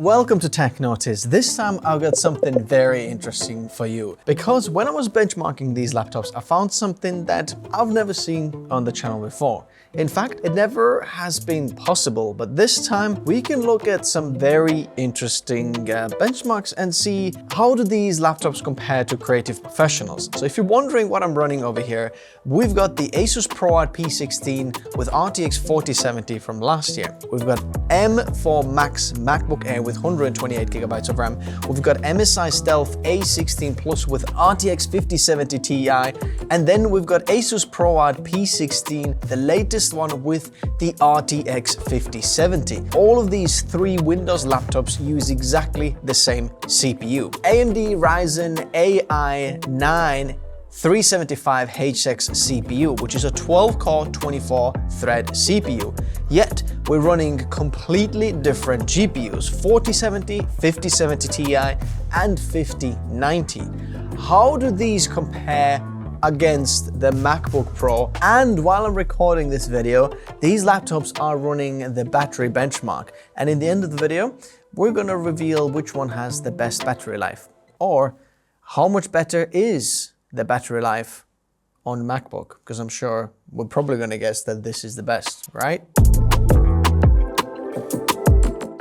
Welcome to Tech Notice. This time I've got something very interesting for you, because when I was benchmarking these laptops, I found something that I've never seen on the channel before. In fact, it never has been possible, but this time we can look at some very interesting benchmarks and see how do these laptops compare to creative professionals. So if you're wondering what I'm running over here, we've got the ASUS ProArt P16 with RTX 5070 from last year. We've got M4 Max MacBook Air with 128GB of RAM. We've got MSI Stealth A16 Plus with RTX 5070 Ti, and then we've got ASUS ProArt P16, the latest one with the RTX 5070. All of these three Windows laptops use exactly the same CPU. AMD Ryzen AI 9 375HX CPU, which is a 12-core, 24-thread CPU. Yet, we're running completely different GPUs, 4070, 5070 Ti, and 5090. How do these compare against the MacBook Pro? And while I'm recording this video, these laptops are running the battery benchmark. And in the end of the video, we're gonna reveal which one has the best battery life, or how much better is the battery life on MacBook, because I'm sure we're probably going to guess that this is the best, right?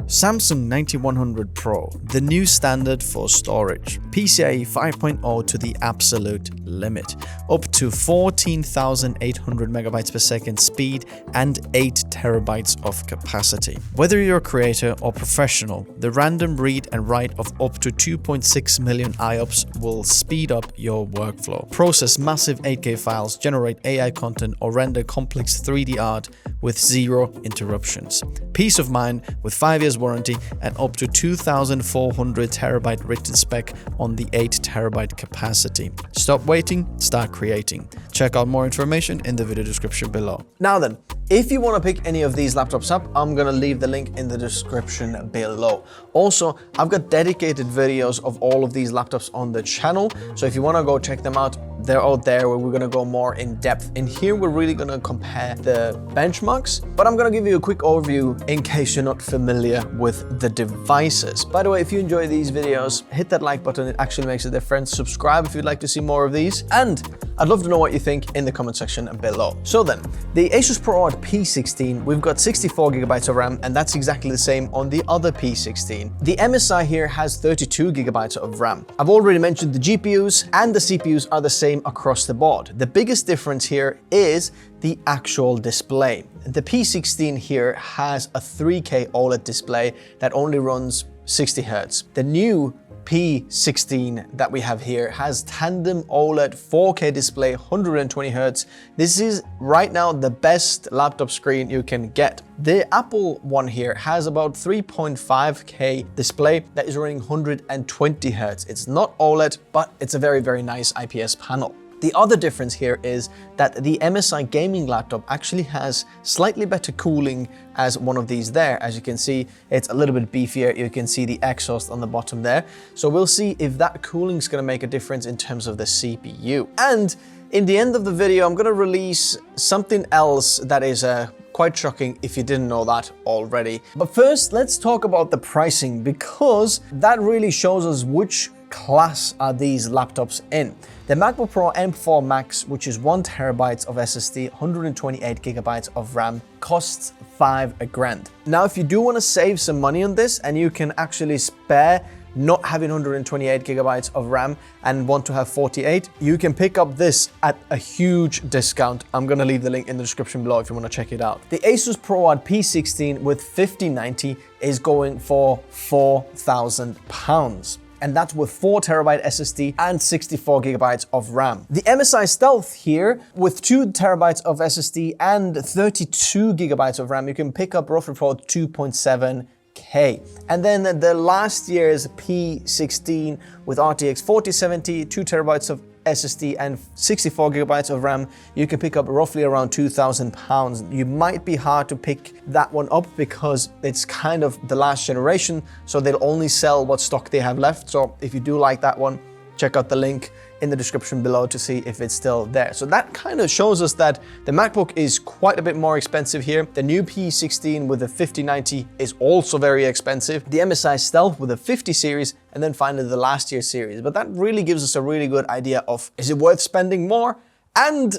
Samsung 9100 Pro, the new standard for storage. PCIe 5.0 to the absolute limit. Up to 14,800 megabytes per second speed and 8 terabytes of capacity. Whether you're a creator or professional, the random read and write of up to 2.6 million IOPS will speed up your workflow. Process massive 8K files, generate AI content, or render complex 3D art with zero interruptions. Peace of mind with 5 years warranty and up to 2,400 terabyte written spec on the 8 terabyte capacity. Stop waiting, start creating. Check out more information in the video description below. Now then, if you want to pick any of these laptops up, I'm going to leave the link in the description below. Also, I've got dedicated videos of all of these laptops on the channel, so if you want to go check them out, they're out there where we're going to go more in depth. In here, we're really going to compare the benchmarks, but I'm going to give you a quick overview in case you're not familiar with the devices. By the way, if you enjoy these videos, hit that like button. It actually makes a difference. Subscribe if you'd like to see more of these, and I'd love to know what you think in the comment section below. So then, the ASUS ProArt P16, we've got 64GB of RAM, and that's exactly the same on the other P16. The MSI here has 32GB of RAM. I've already mentioned the GPUs and the CPUs are the same across the board. The biggest difference here is the actual display. The P16 here has a 3K OLED display that only runs 60 Hz. The new P16 that we have here has tandem OLED 4K display, 120 Hz. This is right now the best laptop screen you can get. The Apple one here has about 3.5K display that is running 120 Hz. It's not OLED, but it's a very, very nice IPS panel. The other difference here is that the MSI gaming laptop actually has slightly better cooling as one of these there. As you can see, it's a little bit beefier. You can see the exhaust on the bottom there. So we'll see if that cooling is going to make a difference in terms of the CPU. And in the end of the video, I'm going to release something else that is quite shocking if you didn't know that already. But first, let's talk about the pricing, because that really shows us which class are these laptops in. The MacBook Pro M4 Max, which is 1 terabyte of SSD, 128GB of RAM, costs $5,000. Now, if you do want to save some money on this and you can actually spare not having 128GB of RAM and want to have 48, you can pick up this at a huge discount. I'm going to leave the link in the description below if you want to check it out. The ASUS ProArt P16 with 5090 is going for £4,000. And that's with 4 terabyte SSD and 64GB of RAM. The MSI Stealth here, with 2 terabytes of SSD and 32GB of RAM, you can pick up roughly for 2.7K. And then the last year's P16 with RTX 4070, 2 terabytes of SSD and 64GB of RAM, you can pick up roughly around £2,000. You might be hard to pick that one up because it's kind of the last generation, so they'll only sell what stock they have left. So if you do like that one, check out the link in the description below to see if it's still there. So that kind of shows us that the MacBook is quite a bit more expensive here. The new P16 with the 5090 is also very expensive. The MSI Stealth with the 50 series, and then finally the last year series. But that really gives us a really good idea of, is it worth spending more? And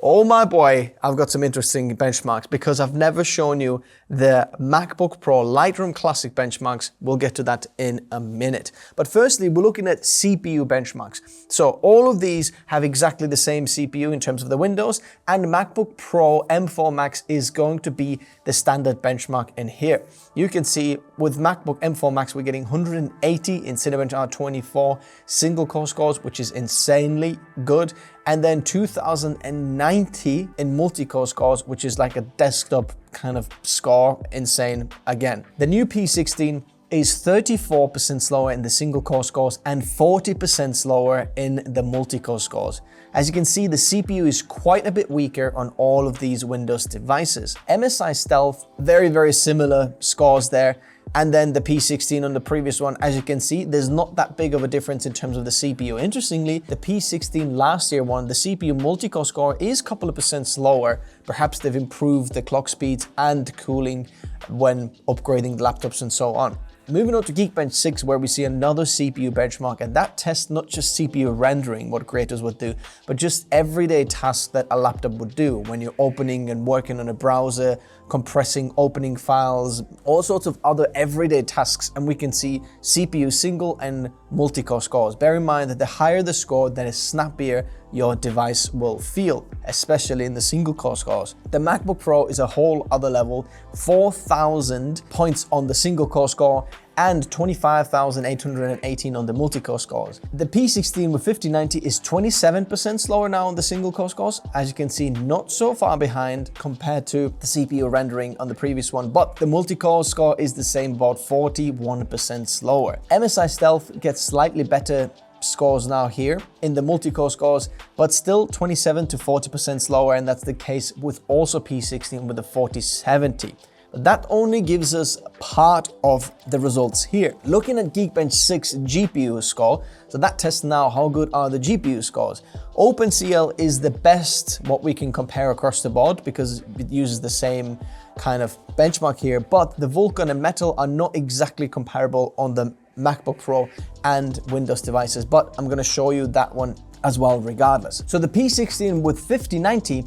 oh my boy, I've got some interesting benchmarks because I've never shown you the MacBook Pro Lightroom Classic benchmarks. We'll get to that in a minute. But firstly, we're looking at CPU benchmarks. So all of these have exactly the same CPU in terms of the Windows, and MacBook Pro M4 Max is going to be the standard benchmark in here. You can see with MacBook M4 Max, we're getting 180 in Cinebench R24 single core scores, which is insanely good. And then 2090 in multi-core scores, which is like a desktop kind of score, insane again. The new P16 is 34% slower in the single core scores and 40% slower in the multi-core scores. As you can see, the CPU is quite a bit weaker on all of these Windows devices. MSI Stealth, very, very similar scores there. And then the P16 on the previous one, as you can see, there's not that big of a difference in terms of the CPU. Interestingly, the P16 last year one, the CPU multi-core score is a couple of percent slower. Perhaps they've improved the clock speeds and cooling when upgrading laptops and so on. Moving on to Geekbench 6, where we see another CPU benchmark, and that tests not just CPU rendering, what creators would do, but just everyday tasks that a laptop would do when you're opening and working on a browser, compressing, opening files, all sorts of other everyday tasks. And we can see CPU single and multi-core scores. Bear in mind that the higher the score, the snappier your device will feel, especially in the single core scores. The MacBook Pro is a whole other level, 4,000 points on the single core score and 25,818 on the multi-core scores. The P16 with 5090 is 27% slower now on the single core scores. As you can see, not so far behind compared to the CPU rendering on the previous one, but the multi-core score is the same, about 41% slower. MSI Stealth gets slightly better scores now here in the multi-core scores, but still 27 to 40% slower, and that's the case with also P16 with the 4070. That only gives us part of the results here. Looking at Geekbench 6 GPU score, so that tests now how good are the GPU scores. OpenCL is the best what we can compare across the board because it uses the same kind of benchmark here, but the Vulkan and Metal are not exactly comparable on the MacBook Pro and Windows devices, but I'm going to show you that one as well regardless. So the P16 with 5090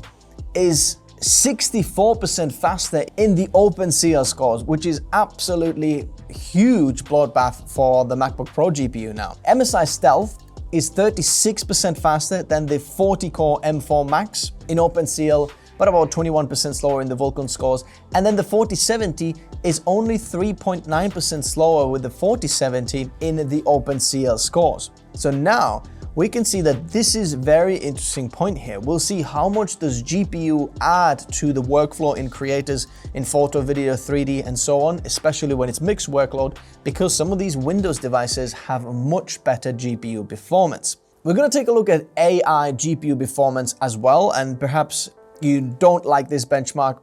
is 64% faster in the OpenCL scores, which is absolutely huge bloodbath for the MacBook Pro GPU now. MSI Stealth is 36% faster than the 40-core M4 Max in OpenCL, but about 21% slower in the Vulkan scores. And then the 4070 is only 3.9% slower with the 4070 in the OpenCL scores. So now we can see that this is a very interesting point here. We'll see how much does GPU add to the workflow in creators in photo, video, 3D, and so on, especially when it's mixed workload, because some of these Windows devices have much better GPU performance. We're going to take a look at AI GPU performance as well, and perhaps you don't like this benchmark,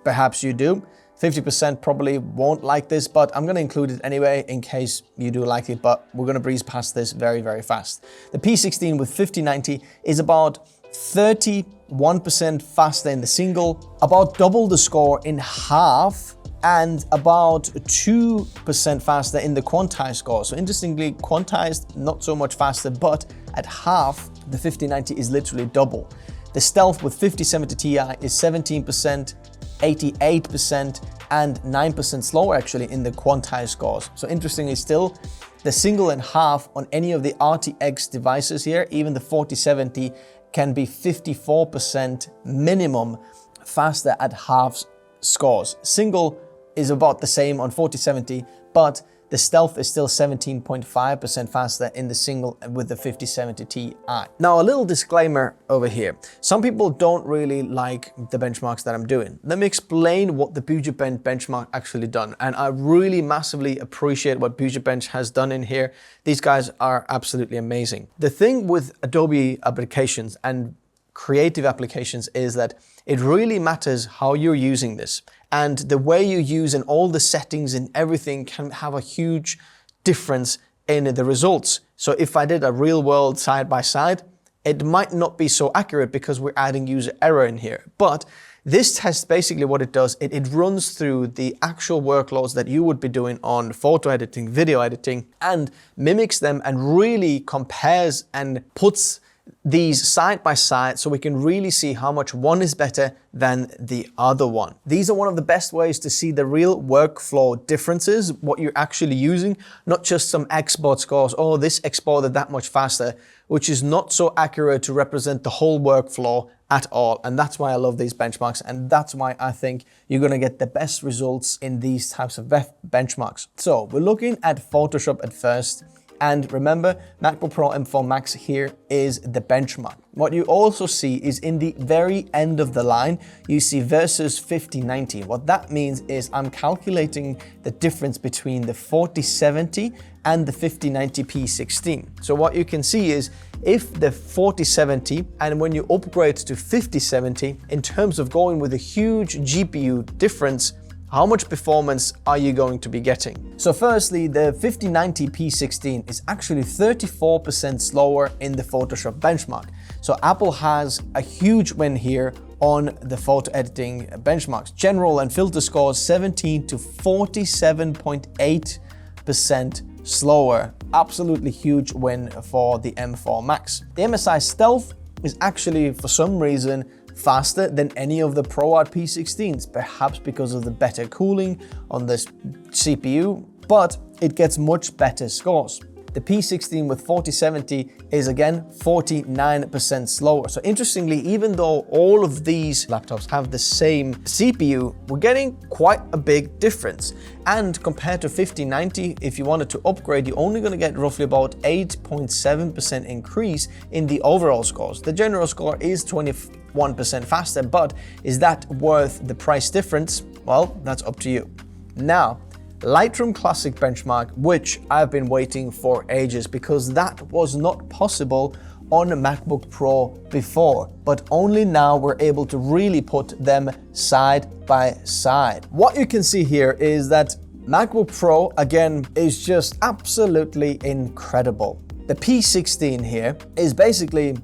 perhaps you do. 50% probably won't like this, but I'm going to include it anyway in case you do like it, but we're going to breeze past this very, very fast. The P16 with 5090 is about 31% faster in the single, about double the score in half, and about 2% faster in the quantized score. So interestingly, quantized, not so much faster, but at half, the 5090 is literally double. The Stealth with 5070ti is 17%, 88%, and 9% slower actually in the quantized scores. So interestingly still, the single and half on any of the RTX devices here, even the 4070, can be 54% minimum faster at half scores. Single is about the same on 4070, but the Stealth is still 17.5% faster in the single with the 5070ti. Now, a little disclaimer over here. Some people don't really like the benchmarks that I'm doing. Let me explain what the Pugetbench benchmark actually done. And I really massively appreciate what Pugetbench has done in here. These guys are absolutely amazing. The thing with Adobe applications and creative applications is that it really matters how you're using this. And the way you use and all the settings and everything can have a huge difference in the results So if I did a real world side by side, it might not be so accurate because we're adding user error in here. But this test, basically what it does, it runs through the actual workloads that you would be doing on photo editing, video editing, and mimics them and really compares and puts these side by side so we can really see how much one is better than the other one. These are one of the best ways to see the real workflow differences, what you're actually using, not just some export scores, oh, this exported that much faster, which is not so accurate to represent the whole workflow at all. And that's why I love these benchmarks, and that's why I think you're gonna get the best results in these types of benchmarks. So we're looking at Photoshop at first. And remember, MacBook Pro M4 Max here is the benchmark. What you also see is in the very end of the line, you see versus 5090. What that means is I'm calculating the difference between the 4070 and the 5090 P16. So what you can see is if the 4070 and when you upgrade to 5070, in terms of going with a huge GPU difference, how much performance are you going to be getting? So firstly, the 5090 P16 is actually 34% slower in the Photoshop benchmark. So Apple has a huge win here on the photo editing benchmarks. General and filter scores 17 to 47.8% slower. Absolutely huge win for the M4 Max. The MSI Stealth is actually, for some reason, faster than any of the ProArt P16s, perhaps because of the better cooling on this CPU, but it gets much better scores. The P16 with 4070 is again 49% slower. So interestingly, even though all of these laptops have the same CPU, we're getting quite a big difference. And compared to 5090, if you wanted to upgrade, you're only going to get roughly about 8.7% increase in the overall scores. The general score is 21% faster, but is that worth the price difference? Well, that's up to you. Now, Lightroom Classic benchmark, which I've been waiting for ages because that was not possible on a MacBook Pro before, but only now we're able to really put them side by side. What you can see here is that MacBook Pro, again, is just absolutely incredible. The P16 here is basically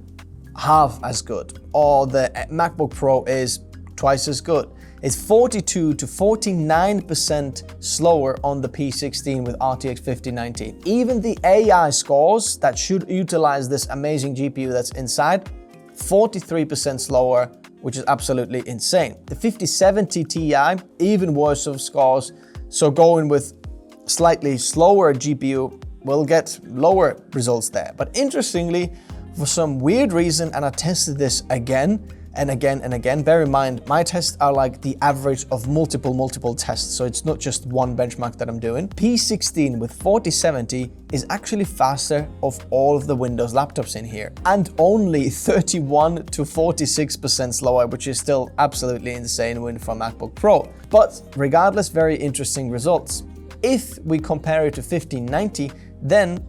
half as good, or the MacBook Pro is twice as good. It's 42 to 49% slower on the P16 with RTX 5090. Even the AI scores that should utilize this amazing GPU that's inside, 43% slower, which is absolutely insane. The 5070 Ti, even worse of scores. So going with slightly slower GPU will get lower results there. But interestingly, for some weird reason, and I tested this again and again and again. Bear in mind, my tests are like the average of multiple tests, so it's not just one benchmark that I'm doing. P16 with 4070 is actually faster of all of the Windows laptops in here, and only 31 to 46% slower, which is still absolutely insane win for MacBook Pro. But regardless, very interesting results. If we compare it to 5090, then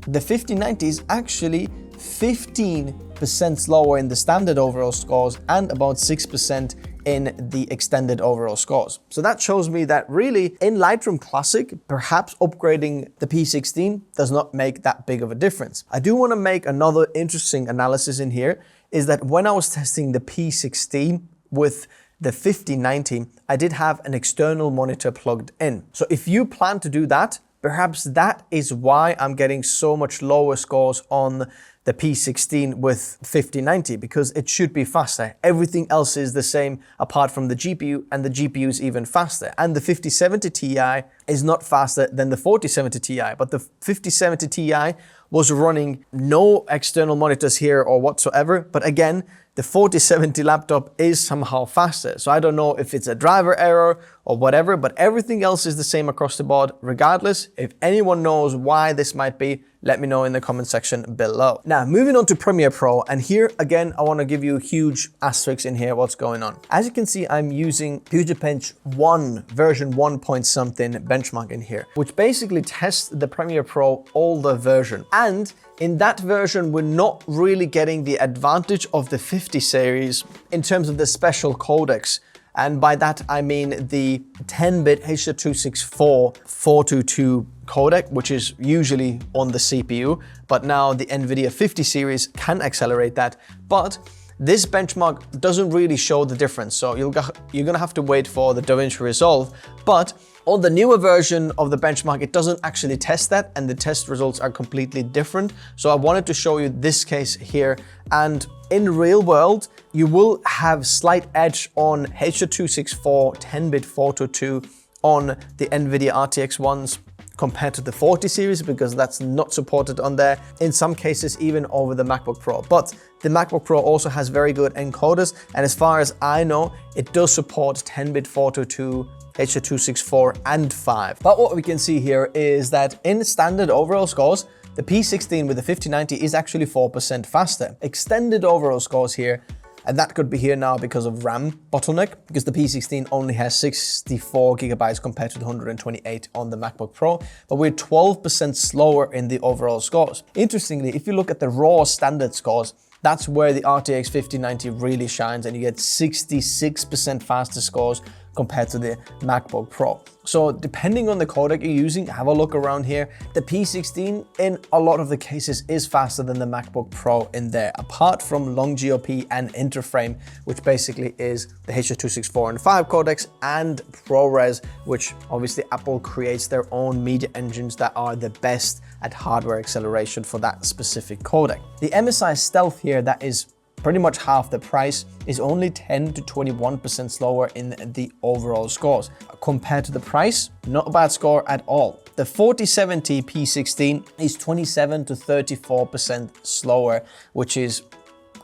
the 5090 is actually 15% slower in the standard overall scores and about 6% in the extended overall scores. So that shows me that really in Lightroom Classic, perhaps upgrading the P16 does not make that big of a difference. I do want to make another interesting analysis in here, is that when I was testing the P16 with the 5090, I did have an external monitor plugged in. So if you plan to do that, perhaps that is why I'm getting so much lower scores on the P16 with 5090, because it should be faster. Everything else is the same apart from the GPU, and the GPU is even faster. And the 5070 Ti is not faster than the 4070 Ti, but the 5070 Ti was running no external monitors here or whatsoever. But again, the 4070 laptop is somehow faster. So I don't know if it's a driver error or whatever, but everything else is the same across the board. Regardless, if anyone knows why this might be, let me know in the comment section below. Now, moving on to Premiere Pro, and here again, I want to give you a huge asterisk in here, what's going on. As you can see, I'm using Pugetbench 1, version 1 point something benchmark in here, which basically tests the Premiere Pro older version. And in that version, we're not really getting the advantage of the 50 series in terms of the special codecs And by that, I mean the 10-bit H.264 422 codec, which is usually on the CPU, but now the NVIDIA 50 series can accelerate that. But this benchmark doesn't really show the difference, so you're gonna have to wait for the DaVinci Resolve. But on the newer version of the benchmark, it doesn't actually test that, and the test results are completely different. So I wanted to show you this case here, and in real world, you will have slight edge on H.264 10-bit 422 on the NVIDIA RTX ones compared to the 40 series, because that's not supported on there. In some cases, even over the MacBook Pro. But the MacBook Pro also has very good encoders, and as far as I know, it does support 10-bit 422, H.264 and 5. But what we can see here is that in standard overall scores, the P16 with the 5090 is actually 4% faster. Extended overall scores here, and that could be here now because of RAM bottleneck, because the P16 only has 64 gigabytes compared to the 128 on the MacBook Pro, but we're 12% slower in the overall scores. Interestingly, if you look at the raw standard scores, that's where the RTX 5090 really shines, and you get 66% faster scores compared to the MacBook Pro. So depending on the codec you're using, have a look around here. The P16 in a lot of the cases is faster than the MacBook Pro in there, apart from long GOP and interframe, which basically is the H.264 and 5 codecs, and ProRes, which obviously Apple creates their own media engines that are the best at hardware acceleration for that specific codec. The MSI Stealth here, that is pretty much half the price, is only 10 to 21% slower in the overall scores. Compared to the price, not a bad score at all. The 4070 P16 is 27 to 34% slower, which is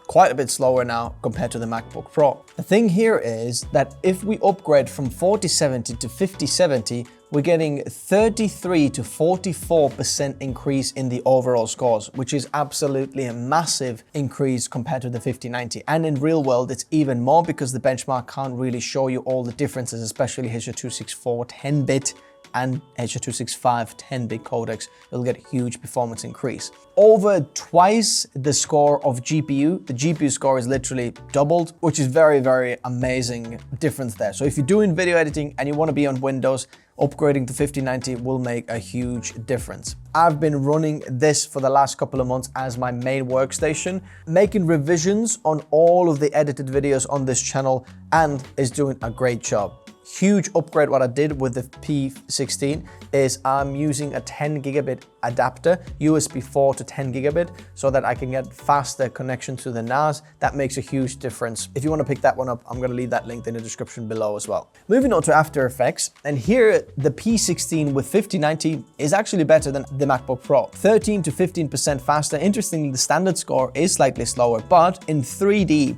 quite a bit slower now compared to the MacBook Pro. The thing here is that if we upgrade from 4070 to 5070, we're getting 33 to 44% increase in the overall scores, which is absolutely a massive increase compared to the 5090. And in real world, it's even more because the benchmark can't really show you all the differences, especially H.264 10-bit and H.265 10-bit codecs. You'll get a huge performance increase. Over twice the score of GPU, the GPU score is literally doubled, which is very, very amazing difference there. So if you're doing video editing and you want to be on Windows, upgrading to 5090 will make a huge difference. I've been running this for the last couple of months as my main workstation, making revisions on all of the edited videos on this channel, and is doing a great job. Huge upgrade what I did with the P16 is I'm using a 10 gigabit adapter, USB 4 to 10 gigabit, so that I can get faster connection to the NAS. That makes a huge difference. If you want to pick that one up, I'm going to leave that linked in the description below as well. Moving on to After Effects, and here the P16 with 5090 is actually better than the MacBook Pro. 13 to 15% faster. Interestingly, the standard score is slightly slower, but in 3D,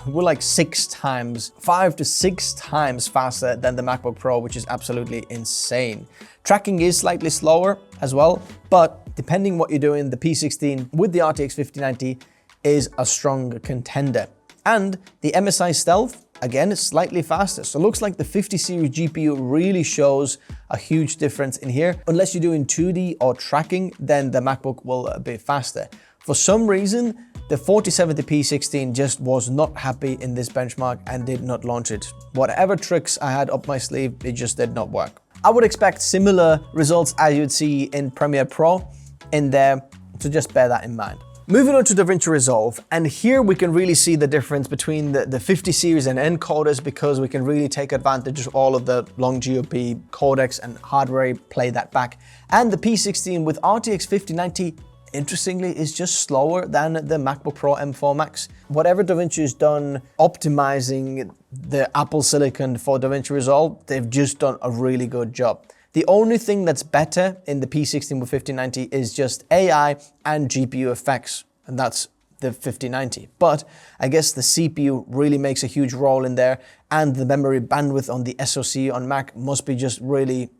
we're like 5 to 6 times faster than the MacBook Pro, which is absolutely insane. Tracking is slightly slower as well, but depending what you're doing, the P16 with the RTX 5090 is a strong contender. And the MSI Stealth, again, is slightly faster. So it looks like the 50 series GPU really shows a huge difference in here. Unless you're doing 2D or tracking, then the MacBook will be faster. For some reason, the 4070 P16 just was not happy in this benchmark and did not launch it. Whatever tricks I had up my sleeve, it just did not work. I would expect similar results as you'd see in Premiere Pro in there, so just bear that in mind. Moving on to DaVinci Resolve, and here we can really see the difference between the 50 series and encoders, because we can really take advantage of all of the long GOP codecs and hardware, play that back. And the P16 with RTX 5090, interestingly, is just slower than the MacBook Pro M4 Max. Whatever DaVinci has done optimizing the Apple Silicon for DaVinci Resolve, they've just done a really good job. The only thing that's better in the P16 with 5090 is just AI and GPU effects, and that's the 5090. But I guess the CPU really makes a huge role in there, and the memory bandwidth on the SoC on Mac must be just really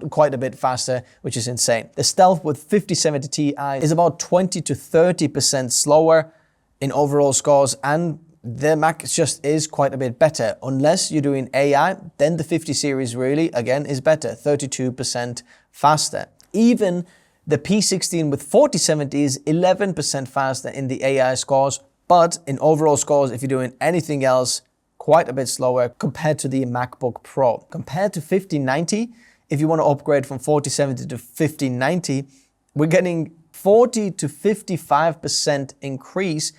quite a bit faster, which is insane. The Stealth with 5070ti is about 20 to 30% slower in overall scores, and the Mac just is quite a bit better. Unless you're doing AI, then the 50 series really, again, is better, 32% faster. Even the P16 with 4070 is 11% faster in the AI scores, but in overall scores, if you're doing anything else, quite a bit slower compared to the MacBook Pro. Compared to 5090, if you want to upgrade from 4070 to 5090, we're getting 40 to 55% increase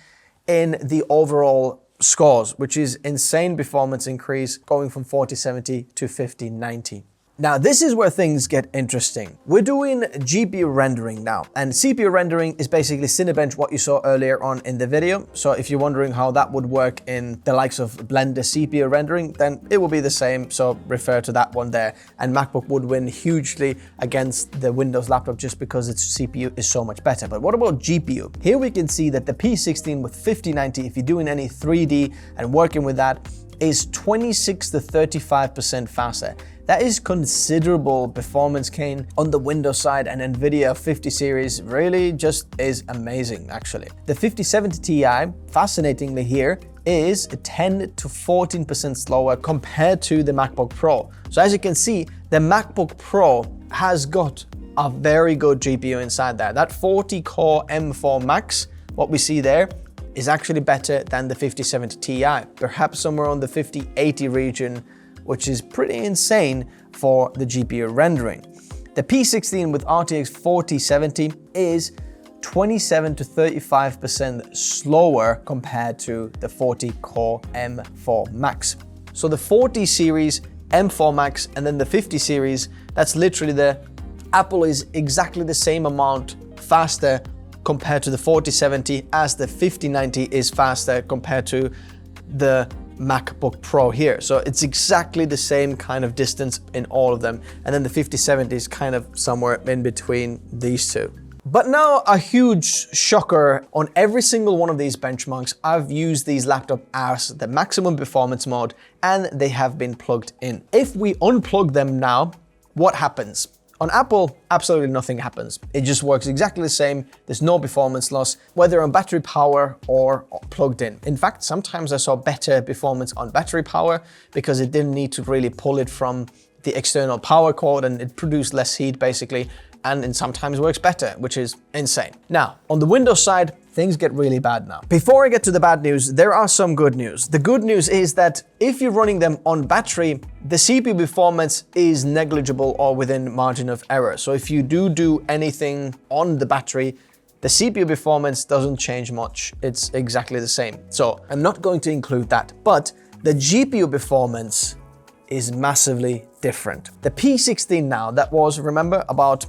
in the overall scores, which is insane performance increase going from 4070 to 5090. Now, this is where things get interesting. We're doing GPU rendering now, and CPU rendering is basically Cinebench, what you saw earlier on in the video. So if you're wondering how that would work in the likes of Blender CPU rendering, then it will be the same. So refer to that one there. And MacBook would win hugely against the Windows laptop just because its CPU is so much better. But what about GPU? Here we can see that the P16 with 5090, if you're doing any 3D and working with that, is 26 to 35% faster. That is considerable performance gain on the Windows side, and Nvidia 50 series really just is amazing actually. The 5070 Ti, fascinatingly here, is 10 to 14% slower compared to the MacBook Pro. So as you can see, the MacBook Pro has got a very good GPU inside there. That 40-core M4 Max, what we see there, is actually better than the 5070 Ti, perhaps somewhere on the 5080 region, which is pretty insane for the GPU rendering. The P16 with RTX 4070 is 27 to 35% slower compared to the 40-core M4 Max. So the 40 series M4 Max and then the 50 series, that's literally Apple is exactly the same amount faster compared to the 4070 as the 5090 is faster compared to the MacBook Pro here. So it's exactly the same kind of distance in all of them. And then the 5070 is kind of somewhere in between these two. But now a huge shocker: on every single one of these benchmarks, I've used these laptops as the maximum performance mode and they have been plugged in. If we unplug them now, what happens? On Apple, absolutely nothing happens. It just works exactly the same. There's no performance loss, whether on battery power or plugged in. In fact, sometimes I saw better performance on battery power because it didn't need to really pull it from the external power cord and it produced less heat basically, and sometimes works better, which is insane. Now, on the Windows side, things get really bad now. Before I get to the bad news, there are some good news. The good news is that if you're running them on battery, the CPU performance is negligible or within margin of error. So if you do anything on the battery, the CPU performance doesn't change much. It's exactly the same. So I'm not going to include that, but the GPU performance is massively different. The P16 now, that was, remember, about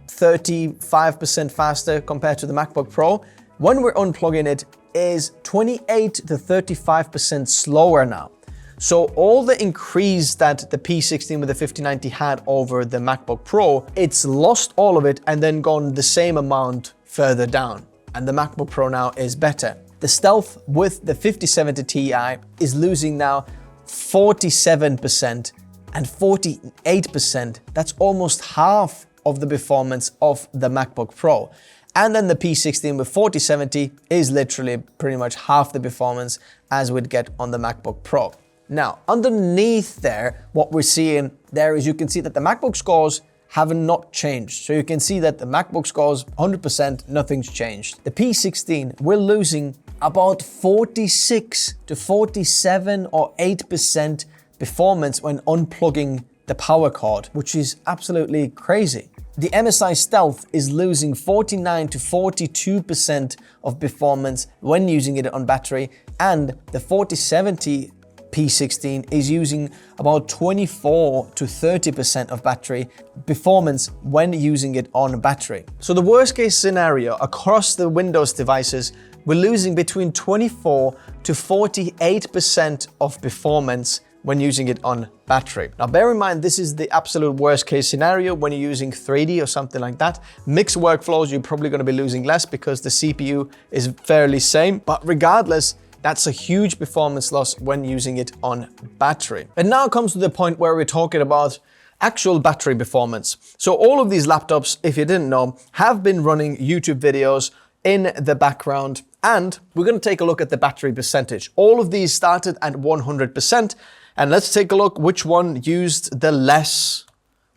35% faster compared to the MacBook Pro. When we're unplugging it, is 28 to 35% slower now. So all the increase that the P16 with the 5090 had over the MacBook Pro, it's lost all of it and then gone the same amount further down. And the MacBook Pro now is better. The Stealth with the 5070 Ti is losing now 47% and 48%. That's almost half of the performance of the MacBook Pro. And then the P16 with 4070 is literally pretty much half the performance as we'd get on the MacBook Pro. Now, underneath there, what we're seeing there is you can see that the MacBook scores have not changed. So you can see that the MacBook scores 100%, nothing's changed. The P16, we're losing about 46 to 47 or 8% performance when unplugging the power cord, which is absolutely crazy. The MSI Stealth is losing 49 to 42% of performance when using it on battery, and the 4070 P16 is using about 24 to 30% of battery performance when using it on battery. So the worst case scenario across the Windows devices, we're losing between 24 to 48% of performance when using it on battery. Now bear in mind, this is the absolute worst case scenario when you're using 3D or something like that. Mixed workflows, you're probably going to be losing less because the CPU is fairly same, but regardless, that's a huge performance loss when using it on battery. And now comes to the point where we're talking about actual battery performance. So all of these laptops, if you didn't know, have been running YouTube videos in the background, and we're going to take a look at the battery percentage. All of these started at 100%, and let's take a look which one used the less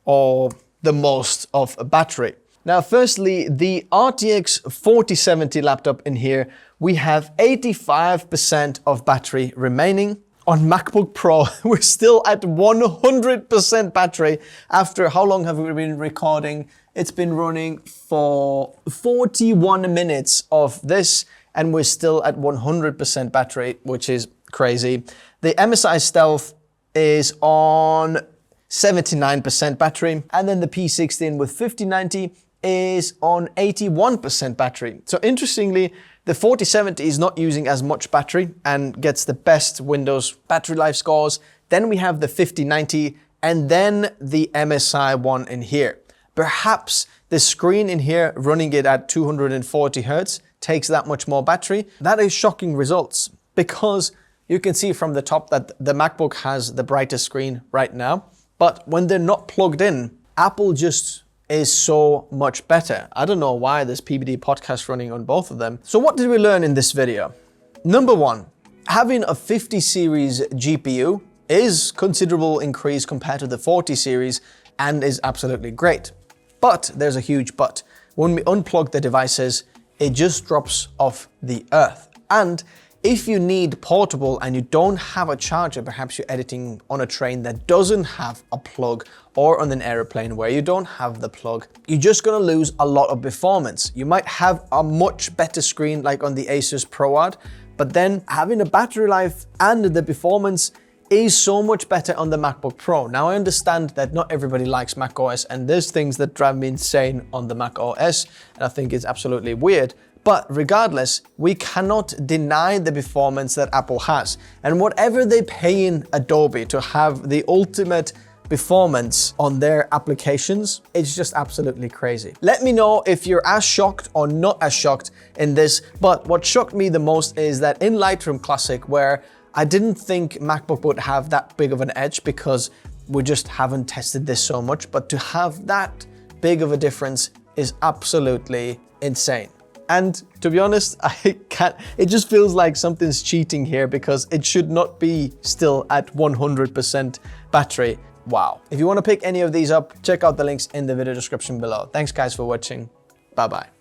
or the most of a battery. Now, firstly, the RTX 4070 laptop in here, we have 85% of battery remaining. on MacBook Pro, we're still at 100% battery after how long have we been recording? It's been running for 41 minutes of this, and we're still at 100% battery, which is crazy. The MSI Stealth is on 79% battery, and then the P16 with 5090 is on 81% battery. So interestingly, the 4070 is not using as much battery and gets the best Windows battery life scores. Then we have the 5090 and then the MSI one in here. Perhaps the screen in here running it at 240 Hertz takes that much more battery. That is shocking results because you can see from the top that the MacBook has the brightest screen right now. But when they're not plugged in, Apple just is so much better. I don't know why there's PBD podcast running on both of them. So what did we learn in this video? Number one, having a 50 series GPU is considerable increase compared to the 40 series and is absolutely great. But there's a huge but. When we unplug the devices, it just drops off the earth. And if you need portable and you don't have a charger, perhaps you're editing on a train that doesn't have a plug, or on an airplane where you don't have the plug, you're just gonna lose a lot of performance. You might have a much better screen like on the ASUS ProAd, but then having a battery life and the performance is so much better on the MacBook Pro. Now I understand that not everybody likes Mac OS, and there's things that drive me insane on the Mac OS, and I think it's absolutely weird. But regardless, we cannot deny the performance that Apple has. And whatever they pay in Adobe to have the ultimate performance on their applications, it's just absolutely crazy. Let me know if you're as shocked or not as shocked in this. But what shocked me the most is that in Lightroom Classic, where I didn't think MacBook would have that big of an edge because we just haven't tested this so much, but to have that big of a difference is absolutely insane. And to be honest, it just feels like something's cheating here because it should not be still at 100% battery. Wow. If you want to pick any of these up, check out the links in the video description below. Thanks guys for watching. Bye bye.